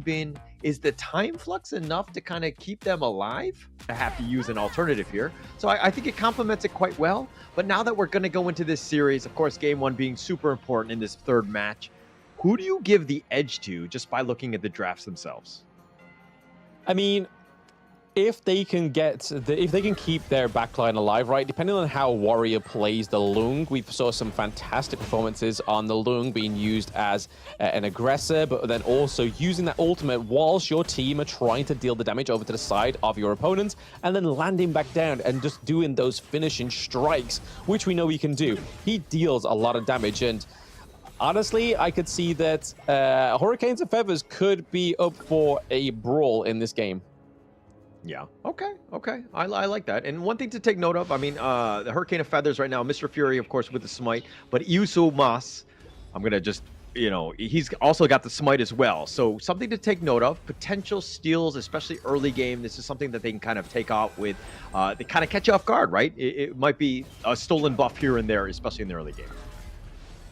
been, is the time flux enough to kind of keep them alive? I have to use an alternative here. So I think it complements it quite well. But now that we're going to go into this series, of course, game one being super important in this third match, who do you give the edge to just by looking at the drafts themselves? I mean, if they can keep their backline alive, right, depending on how Warrior plays the Lung, we saw some fantastic performances on the Lung being used as an aggressor, but then also using that ultimate whilst your team are trying to deal the damage over to the side of your opponents, and then landing back down and just doing those finishing strikes, which we know he can do. He deals a lot of damage, and honestly, I could see that Hurricanes of Feathers could be up for a brawl in this game. Yeah. Okay. I like that. And one thing to take note of, I mean, the Hurricane of Feathers right now, Mr. Fury, of course, with the smite, but Yusu Mas, I'm going to just, he's also got the smite as well. So something to take note of, potential steals, especially early game. This is something that they can kind of take out with, they kind of catch you off guard, right? It might be a stolen buff here and there, especially in the early game.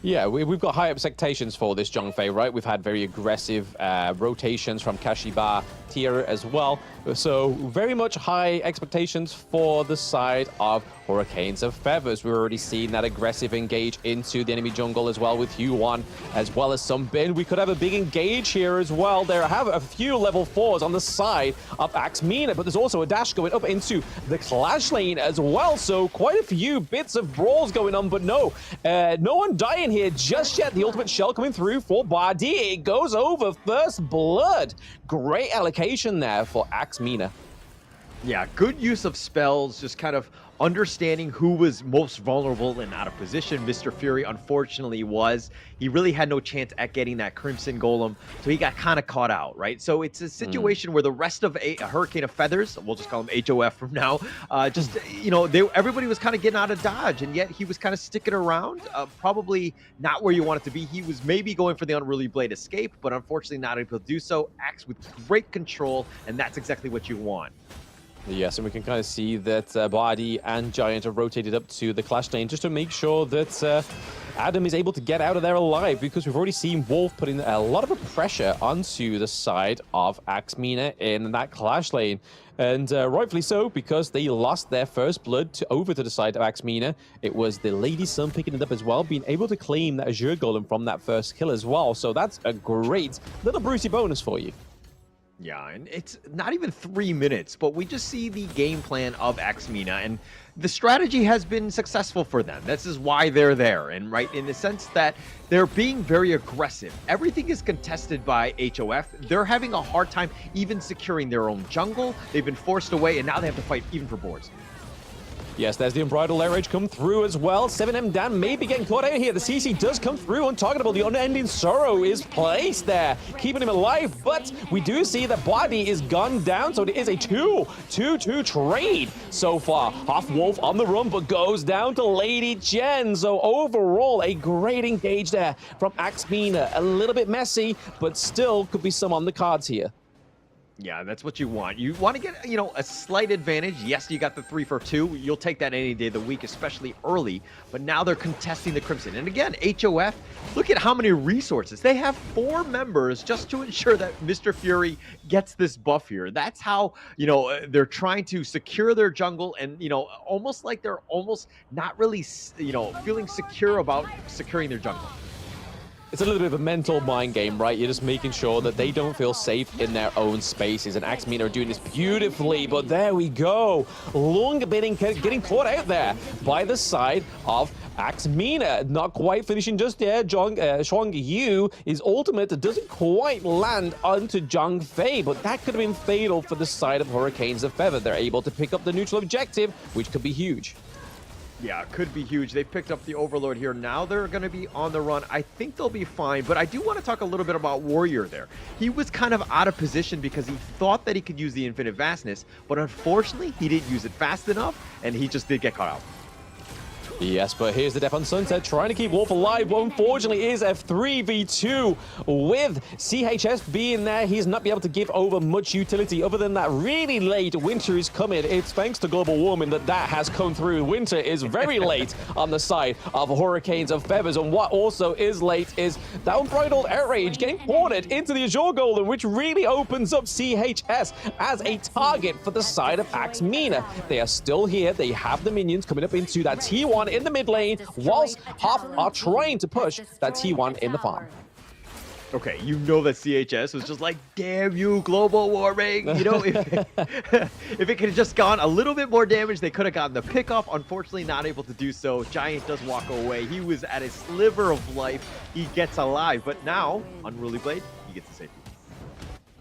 Yeah, we've got high expectations for this Zhongfei, right? We've had very aggressive rotations from Kashiba tier as well. So very much high expectations for the side of Hurricanes of Feathers. We've already seen that aggressive engage into the enemy jungle as well with Huan, as well as some bin. We could have a big engage here as well. There have a few level 4s on the side of Axe MENA, but there's also a dash going up into the Clash lane as well. So quite a few bits of brawls going on, but no one dying here just yet. The ultimate shell coming through for Bardi. It goes over first blood. Great allocation there for Axe MENA. Yeah, good use of spells, just kind of understanding who was most vulnerable and out of position. Mr. Fury, unfortunately, was. He really had no chance at getting that Crimson Golem, so he got kind of caught out, right? So it's a situation where the rest of a Hurricane of Feathers, we'll just call him HOF from now, everybody was kind of getting out of dodge, and yet he was kind of sticking around, probably not where you want it to be. He was maybe going for the Unruly Blade escape, but unfortunately not able to do so. Axe with great control, and that's exactly what you want. Yes, and we can kind of see that Bardi and Giant have rotated up to the Clash lane just to make sure that Adam is able to get out of there alive, because we've already seen Wolf putting a lot of pressure onto the side of Axe MENA in that Clash lane. And rightfully so, because they lost their first blood over to the side of Axe MENA. It was the Lady Sun picking it up as well, being able to claim that Azure Golem from that first kill as well. So that's a great little Brucey bonus for you. Yeah, and it's not even 3 minutes, but we just see the game plan of Axe MENA, and the strategy has been successful for them. This is why they're there, and right in the sense that they're being very aggressive. Everything is contested by HOF. They're having a hard time even securing their own jungle. They've been forced away, and now they have to fight even for boards. Yes, there's the Unbridled Air Rage come through as well. 7M Dan may be getting caught out here. The CC does come through untargetable. The Unending Sorrow is placed there, keeping him alive. But we do see that Body is gone down, so it is a 2-2 trade so far. Half Wolf on the run, but goes down to Lady Jen. So overall, a great engage there from Axe MENA. A little bit messy, but still could be some on the cards here. Yeah, that's what you want. You want to get, a slight advantage. Yes, you got the 3 for 2. You'll take that any day of the week, especially early. But now they're contesting the Crimson. And again, HOF, look at how many resources. They have 4 members just to ensure that Mr. Fury gets this buff here. That's how, they're trying to secure their jungle and, almost like they're almost not really, feeling secure about securing their jungle. It's a little bit of a mental mind game, right? You're just making sure that they don't feel safe in their own spaces. And Axe MENA are doing this beautifully, but there we go. Lung getting caught out there by the side of Axe MENA. Not quite finishing just there. Shuang Yu, his ultimate doesn't quite land onto Zhongfei, but that could have been fatal for the side of Hurricanes of Feather. They're able to pick up the neutral objective, which could be huge. Yeah, it could be huge. They picked up the Overlord here. Now they're going to be on the run. I think they'll be fine, but I do want to talk a little bit about Warrior there. He was kind of out of position because he thought that he could use the Infinite Vastness, but unfortunately, he didn't use it fast enough, and he just did get caught out. Yes, but here's the Death on Sunset trying to keep Wolf alive. What unfortunately is a 3v2 with CHS being there. He's not be able to give over much utility other than that really late winter is coming. It's thanks to global warming that has come through. Winter is very late on the side of Hurricanes of Feathers. And what also is late is that Unbridled Outrage getting ported into the Azure Golem, which really opens up CHS as a target for the side of Axe MENA. They are still here. They have the minions coming up into that T1 in the mid lane, whilst HOF are trying to push that T1 in the farm. Okay, you know that CHS was just like, damn you, global warming. You know, if it could have just gone a little bit more damage, they could have gotten the pickoff. Unfortunately, not able to do so. Giant does walk away. He was at a sliver of life. He gets alive, but now, Unruly Blade, he gets the safety.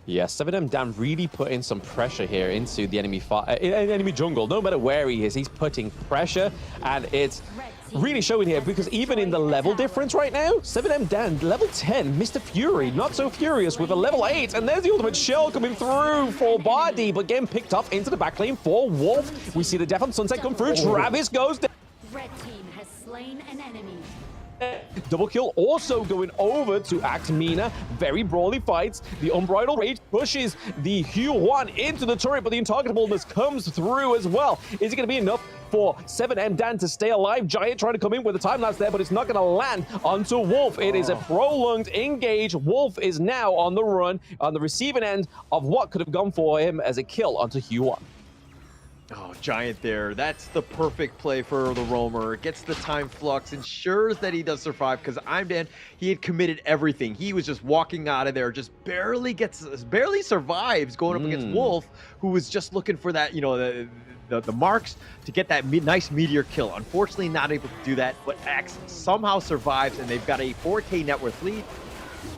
Yeah, 7M Dan really putting some pressure here into the enemy jungle. No matter where he is, he's putting pressure, and it's really showing here because even in the level difference right now, 7M Dan, level 10, Mr. Fury, not so furious with a level 8, and there's the ultimate shell coming through for Bardi, but getting picked off into the back lane for Wolf. We see the Death on Sunset come through. Travis goes down. Red team has slain an enemy. Double kill also going over to Axe MENA. Very brawly fights. The Unbridled Rage pushes the Hue1 into the turret, but the intargetableness comes through as well. Is it going to be enough for 7M Dan to stay alive? Giant trying to come in with a time lapse there, but it's not going to land onto Wolf. It is a prolonged engage. Wolf is now on the run, on the receiving end of what could have gone for him as a kill onto Hue1. Oh, Giant there. That's the perfect play for the roamer. Gets the time flux, ensures that he does survive, because Imdan, he had committed everything. He was just walking out of there, just barely survives going up against Wolf, who was just looking for that, you know, the marks to get that nice meteor kill. Unfortunately, not able to do that, but Axe somehow survives, and they've got a 4K net worth lead.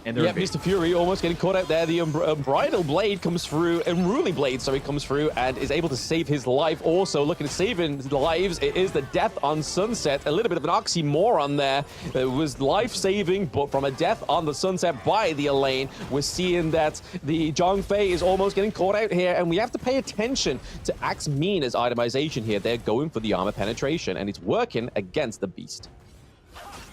And yeah, Mr. Fury almost getting caught out there. The Unbridled Blade comes through, Unruly Blade, sorry, comes through and is able to save his life. Also looking at saving lives, it is the Death on Sunset. A little bit of an oxymoron there. It was life-saving, but from a Death on the Sunset by the Elaine, we're seeing that the Zhongfei is almost getting caught out here, and we have to pay attention to Axe MENA's itemization here. They're going for the armor penetration, and it's working against the Beast.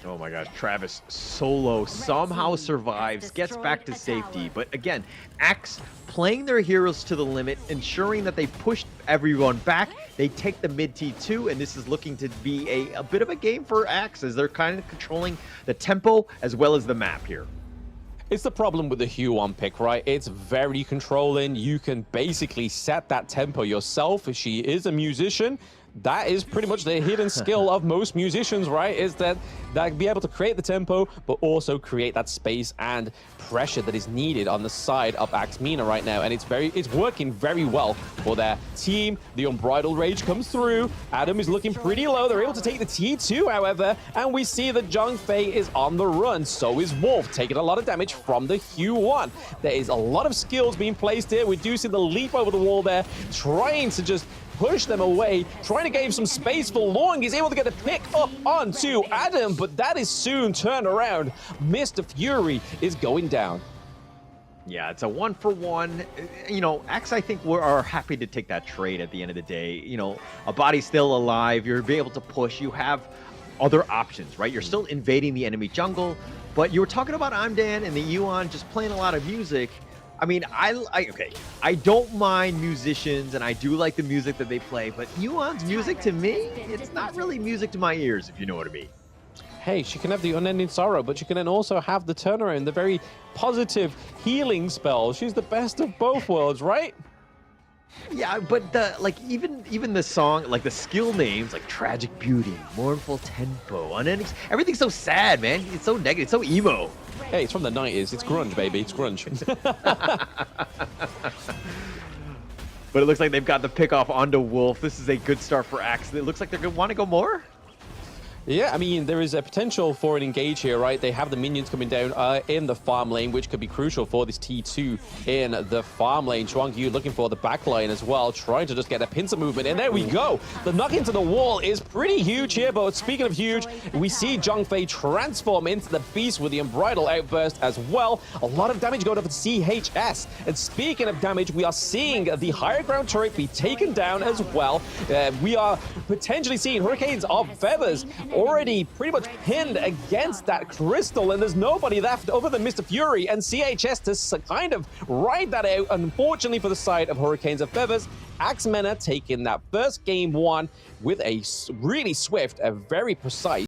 Oh my gosh, Travis solo somehow survives, gets back to safety. But again, Axe playing their heroes to the limit, ensuring that they push everyone back. They take the mid T2, and this is looking to be a bit of a game for Axe as they're kind of controlling the tempo as well as the map here. It's the problem with the Hue1 pick, right? It's very controlling. You can basically set that tempo yourself. If she is a musician, that is pretty much the hidden skill of most musicians, right? Is that be able to create the tempo, but also create that space and pressure that is needed on the side of Axe MENA right now. And it's working very well for their team. The Unbridled Rage comes through. Adam is looking pretty low. They're able to take the T2, however, and we see that Zhongfei is on the run. So is Wolf, taking a lot of damage from the Hue1. There is a lot of skills being placed here. We do see the leap over the wall there, trying to just push them away, trying to give some space for Long. He's able to get a pick up onto Adam, but that is soon turned around. Mr. Fury is going down. Yeah, it's a 1-for-1. You know, Axe, I think, are happy to take that trade at the end of the day. You know, a body's still alive. You're able to push. You have other options, right? You're still invading the enemy jungle, but you were talking about Imdan and the Yuan just playing a lot of music. I mean, I don't mind musicians, and I do like the music that they play, but Yuan's music to me, it's not really music to my ears, if you know what I mean. Hey, she can have the unending sorrow, but she can then also have the turnaround, the very positive healing spell. She's the best of both worlds, right? Yeah, but even the song, like the skill names, like Tragic Beauty, Mournful Tempo, Unending, everything's so sad, man. It's so negative, it's so emo. Hey, it's from the 90s. It's grunge, baby. It's grunge. But it looks like they've got the pick off onto Wolf. This is a good start for Axe. It looks like they're going to want to go more. Yeah, I mean, there is a potential for an engage here, right? They have the minions coming down in the farm lane, which could be crucial for this T2 in the farm lane. Chuangyu looking for the back line as well, trying to just get a pincer movement, and there we go. The knock into the wall is pretty huge here, but speaking of huge, we see Zhongfei transform into the beast with the Unbridled Outburst as well. A lot of damage going up at CHS. And speaking of damage, we are seeing the higher ground turret be taken down as well. We are potentially seeing Hurricanes of Feathers already pretty much pinned against that crystal, and there's nobody left other than Mr. Fury and CHS to kind of ride that out. Unfortunately for the side of Hurricanes of Feathers, MENA taking that first game one with a really swift, a very precise